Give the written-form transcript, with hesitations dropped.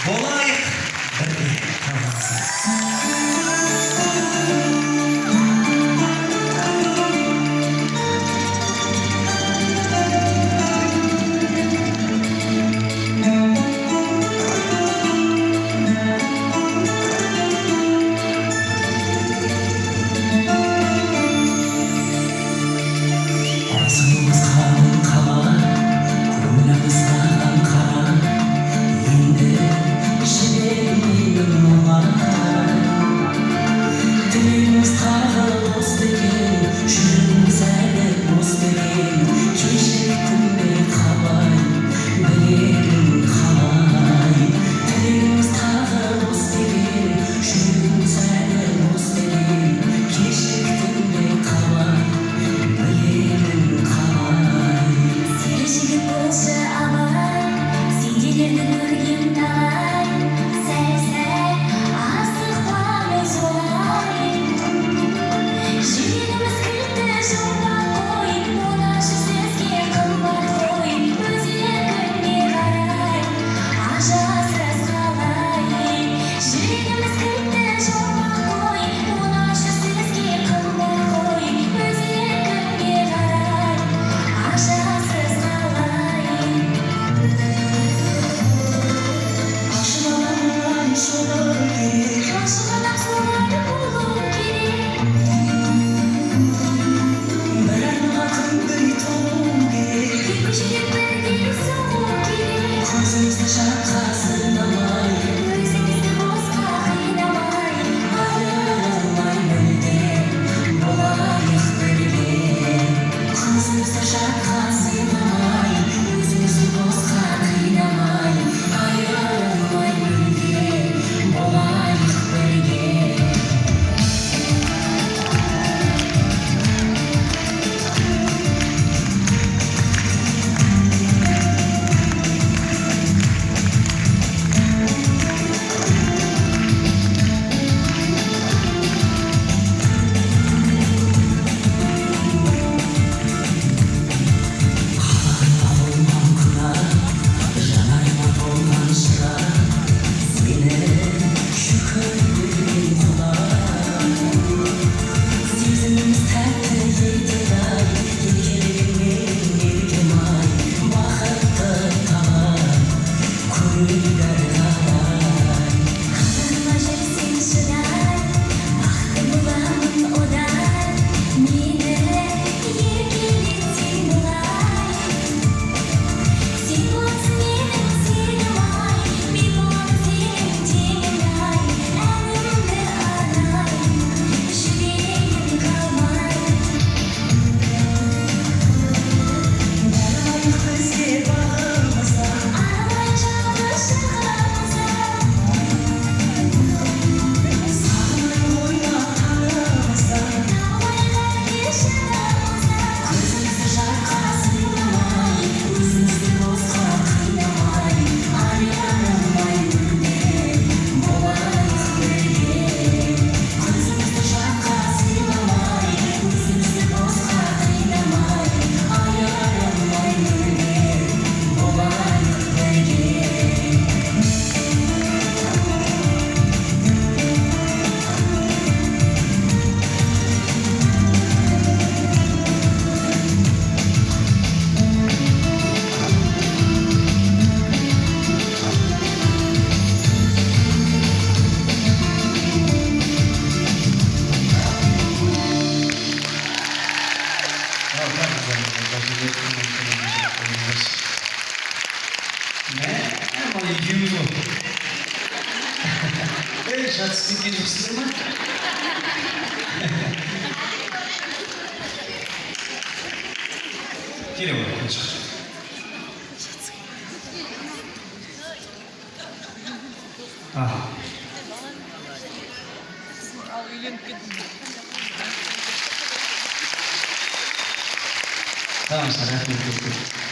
Болайық бірге жалғасы. Асылымыз қалың қала, көңіліміз саған қара, енді жібермеймін оған. Тілегіміз тағы дос деген, жүрегіміз әлі бос деген, кешіктім бе қалай, білегім қалай. Тілегіміз тағы дос деген, жүрегіміз әлі бос деген, кешіктім бе қалай, білегім қалай. Сері жігіт болшы абай, сенделерді көрген талай, сәл-сәл асықпамыз олай. Жүрегіміз кілтті жұмбақ қой, оңашы сөзге қымбат қой, өз еркіңе қарай, ажарсыз қалай. Жүрегіміз кілтті жұмбақ қой, оңашы сөзге қымбат қой, өз еркіңе қарай, ажарсыз қалай. Ашық аламын жолы керек, ашық адам солай болу керек. Бір арнаға күндей толу керек, Екі жүрек бірдей соғу керек. көзімізді жарыққа сырнамай, Өзіңізді босқа қинамай, аялмай мүлде болайық бірге. Көзімізді жарыққа сыймай, өзімізді босқа қинамай, аялмай мүлде болайық бірге. Olmam kına, yanarıma dolman sıra, seni şükürlüğün kula. Sezimimiz tәтті еді ай, еркелігіңмен еркем ай, бақытты талай, көңілдер талай. қасыма жүрсең шыдай, бақытты боламын одан. Мені еркелетсең бұлай, сен боласың менің сенім ай, мен боламын сенің теңің ай. Әнімді арнаймын, жүрегім қалмай. Барайық бізге бағымызда, Аралай жалғыз шығамызда, сағынай ойнап таңымызда. талмай қайтер шағымызда. Көзімізді жарыққа сыймай, өзімізді босқа қинамай, аялмай мүлде болайық бірге. Көзімізді жарыққа сыймай, өзімізді босқа қинамай, аялмай мүлде болайық бірге. Ama ilgimiz o. Evet, şarkısını gelipsizdir mi? Gel bakalım, çık. Ah. Tamam, sana rahmet yok.